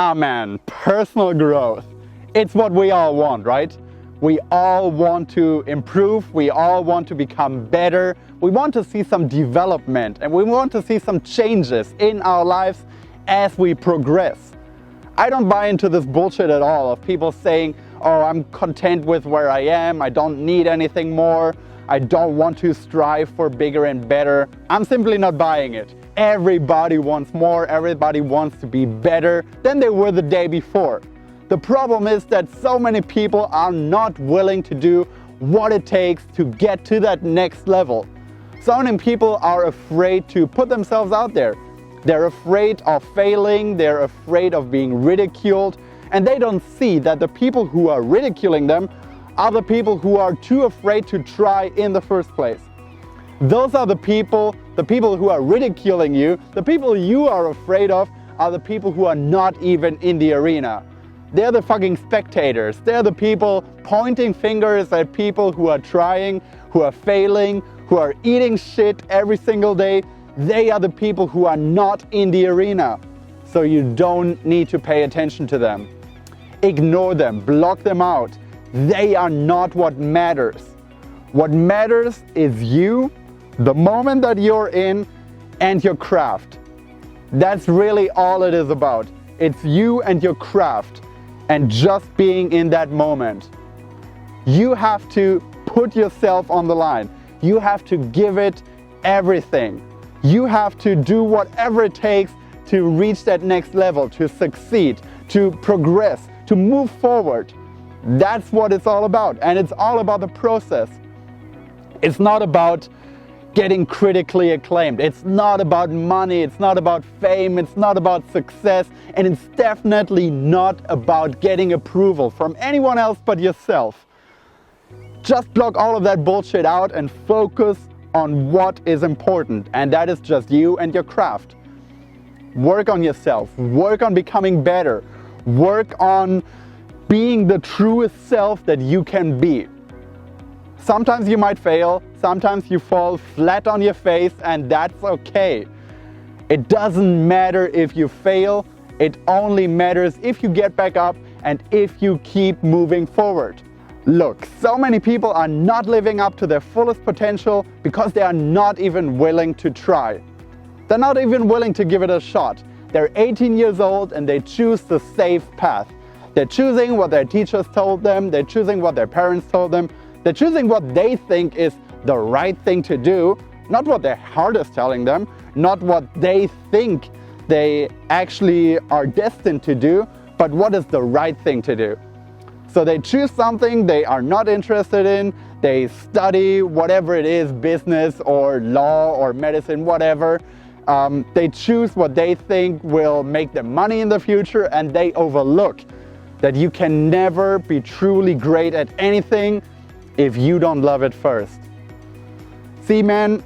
Ah man, personal growth. It's what we all want, right? We all want to improve, we all want to become better, we want to see some development, and we want to see some changes in our lives as we progress. I don't buy into this bullshit at all of people saying, oh, I'm content with where I am, I don't need anything more, I don't want to strive for bigger and better. I'm simply not buying it. Everybody wants more, everybody wants to be better than they were the day before. The problem is that so many people are not willing to do what it takes to get to that next level. So many people are afraid to put themselves out there. They're afraid of failing, they're afraid of being ridiculed, and they don't see that the people who are ridiculing them are the people who are too afraid to try in the first place. Those are the people who are ridiculing you, the people you are afraid of are the people who are not even in the arena. They're the fucking spectators. They're the people pointing fingers at people who are trying, who are failing, who are eating shit every single day. They are the people who are not in the arena. So you don't need to pay attention to them. Ignore them, block them out. They are not what matters. What matters is you, the moment that you're in, and your craft. That's really all it is about. It's you and your craft, and just being in that moment. You have to put yourself on the line. You have to give it everything. You have to do whatever it takes to reach that next level, to succeed, to progress, to move forward. That's what it's all about, and it's all about the process. It's not about getting critically acclaimed. It's not about money, it's not about fame, it's not about success, and it's definitely not about getting approval from anyone else but yourself. Just block all of that bullshit out and focus on what is important, and that is just you and your craft. Work on yourself, work on becoming better, work on being the truest self that you can be. Sometimes you might fail, sometimes you fall flat on your face, and that's okay. It doesn't matter if you fail, it only matters if you get back up and if you keep moving forward. Look, so many people are not living up to their fullest potential because they are not even willing to try. They're not even willing to give it a shot. They're 18 years old and they choose the safe path. They're choosing what their teachers told them, they're choosing what their parents told them, they're choosing what they think is the right thing to do, not what their heart is telling them, not what they think they actually are destined to do, but what is the right thing to do. So they choose something they are not interested in, they study whatever it is, business or law or medicine, whatever. They choose what they think will make them money in the future, and they overlook that you can never be truly great at anything if you don't love it first. See man,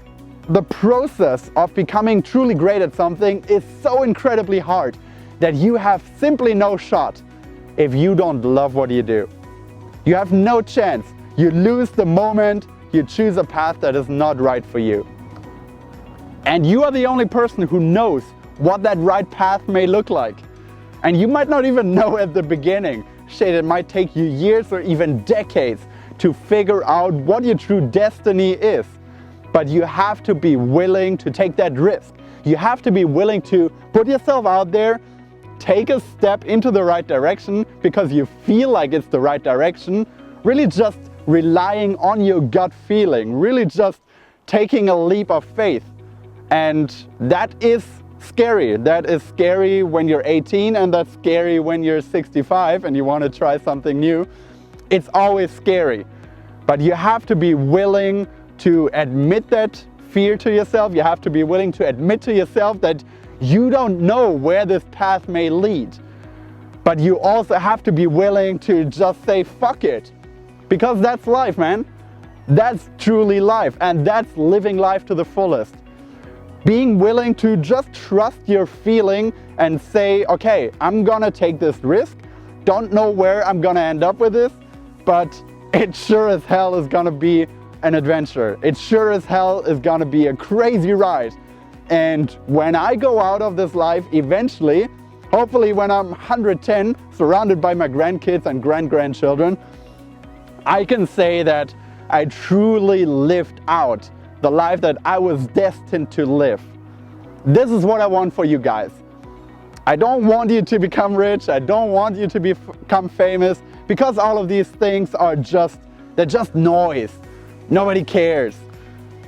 the process of becoming truly great at something is so incredibly hard that you have simply no shot if you don't love what you do. You have no chance. You lose the moment you choose a path that is not right for you. And you are the only person who knows what that right path may look like. And you might not even know at the beginning. Shit, it might take you years or even decades to figure out what your true destiny is. But you have to be willing to take that risk. You have to be willing to put yourself out there, take a step into the right direction because you feel like it's the right direction, really just relying on your gut feeling, really just taking a leap of faith. And that is scary. That is scary when you're 18, and that's scary when you're 65 and you want to try something new. It's always scary. But you have to be willing to admit that fear to yourself. You have to be willing to admit to yourself that you don't know where this path may lead. But you also have to be willing to just say fuck it. Because that's life, man. That's truly life, and that's living life to the fullest. Being willing to just trust your feeling and say, okay, I'm gonna take this risk. Don't know where I'm gonna end up with this, but it sure as hell is gonna be an adventure. It sure as hell is gonna be a crazy ride. And when I go out of this life eventually, Hopefully when I'm 110, surrounded by my grandkids and grandchildren, I can say that I truly lived out the life that I was destined to live. This is what I want for you guys. I don't want you to become rich. I don't want you to become famous, because all of these things are they're just noise. Nobody cares.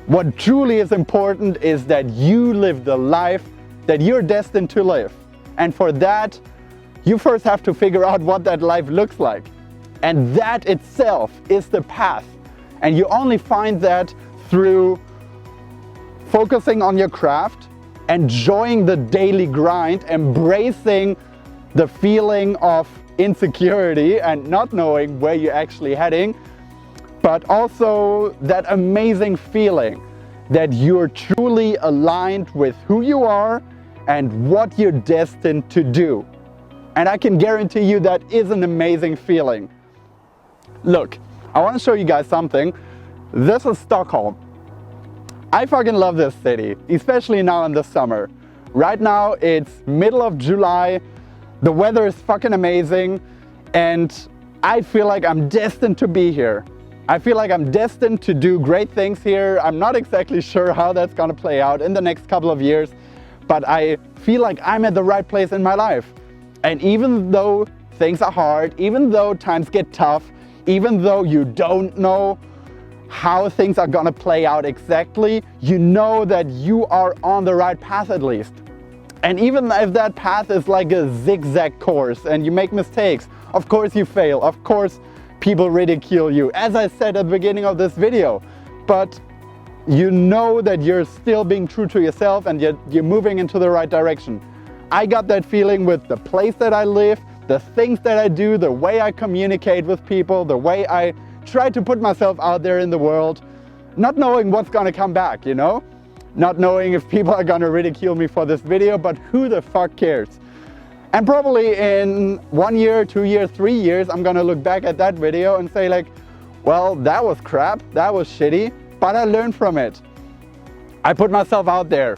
What truly is important is that you live the life that you're destined to live. And for that, you first have to figure out what that life looks like. And that itself is the path. And you only find that through focusing on your craft, enjoying the daily grind, embracing the feeling of insecurity and not knowing where you're actually heading, but also that amazing feeling that you're truly aligned with who you are and what you're destined to do. And I can guarantee you that is an amazing feeling. Look, I want to show you guys something. This is Stockholm. I fucking love this city, especially now in the summer. Right now it's middle of July, the weather is fucking amazing, and I feel like I'm destined to be here. I feel like I'm destined to do great things here. I'm not exactly sure how that's gonna play out in the next couple of years, but I feel like I'm at the right place in my life. And even though things are hard, even though times get tough, even though you don't know how things are gonna play out exactly, you know that you are on the right path at least. And even if that path is like a zigzag course and you make mistakes, of course you fail, of course people ridicule you, as I said at the beginning of this video, but you know that you're still being true to yourself and you're moving into the right direction. I got that feeling with the place that I live, the things that I do, the way I communicate with people, the way I try to put myself out there in the world, not knowing what's gonna come back, you know? Not knowing if people are gonna ridicule me for this video, but who the fuck cares? And probably in 1 year, 2 years, 3 years, I'm gonna look back at that video and say like, well, that was crap, that was shitty, but I learned from it. I put myself out there.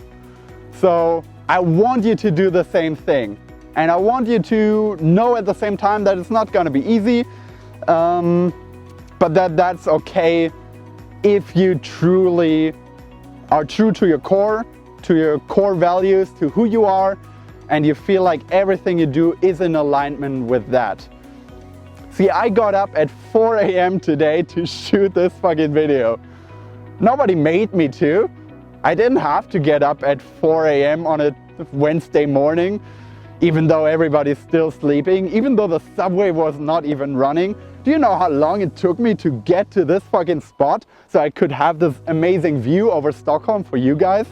So I want you to do the same thing. And I want you to know at the same time that it's not gonna be easy, but that's okay if you truly are true to your core values, to who you are, and you feel like everything you do is in alignment with that. See, I got up at 4 a.m. today to shoot this fucking video. Nobody made me to. I didn't have to get up at 4 a.m. on a Wednesday morning, even though everybody's still sleeping, even though the subway was not even running. Do you know how long it took me to get to this fucking spot so I could have this amazing view over Stockholm for you guys?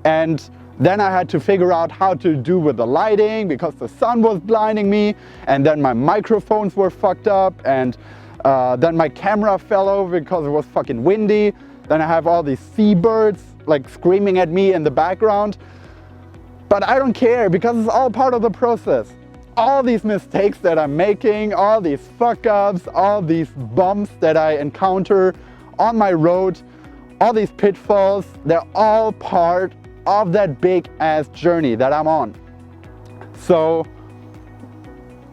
And then I had to figure out how to do with the lighting because the sun was blinding me, and then my microphones were fucked up, and then my camera fell over because it was fucking windy. Then I have all these seabirds like screaming at me in the background. But I don't care because it's all part of the process. All these mistakes that I'm making, all these fuck-ups, all these bumps that I encounter on my road, all these pitfalls, they're all part of that big-ass journey that I'm on. So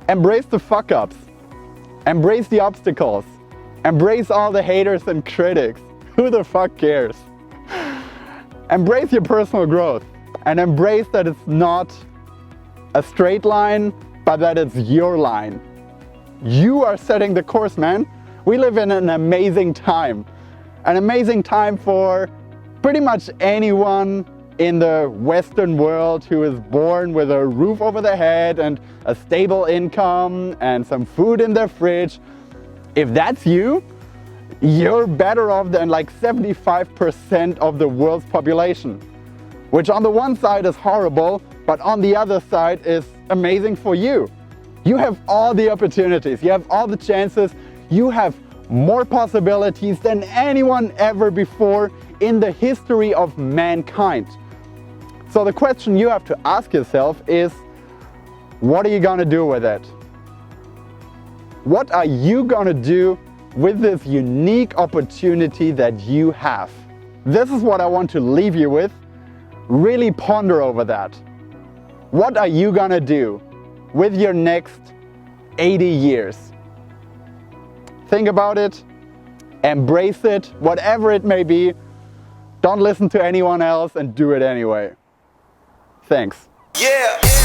embrace the fuck-ups, embrace the obstacles, embrace all the haters and critics. Who the fuck cares? Embrace your personal growth and embrace that it's not a straight line, but that it's your line. You are setting the course, man. We live in an amazing time for pretty much anyone in the Western world who is born with a roof over their head and a stable income and some food in their fridge. If that's you, you're better off than like 75% of the world's population, which on the one side is horrible, but on the other side is amazing for you. You have all the opportunities, you have all the chances, you have more possibilities than anyone ever before in the history of mankind. So the question you have to ask yourself is, what are you gonna do with it? What are you gonna do with this unique opportunity that you have? This is what I want to leave you with. Really ponder over that. What are you gonna do? with your next 80 years? Think about it, embrace it, whatever it may be. Don't listen to anyone else and do it anyway. Thanks. Yeah.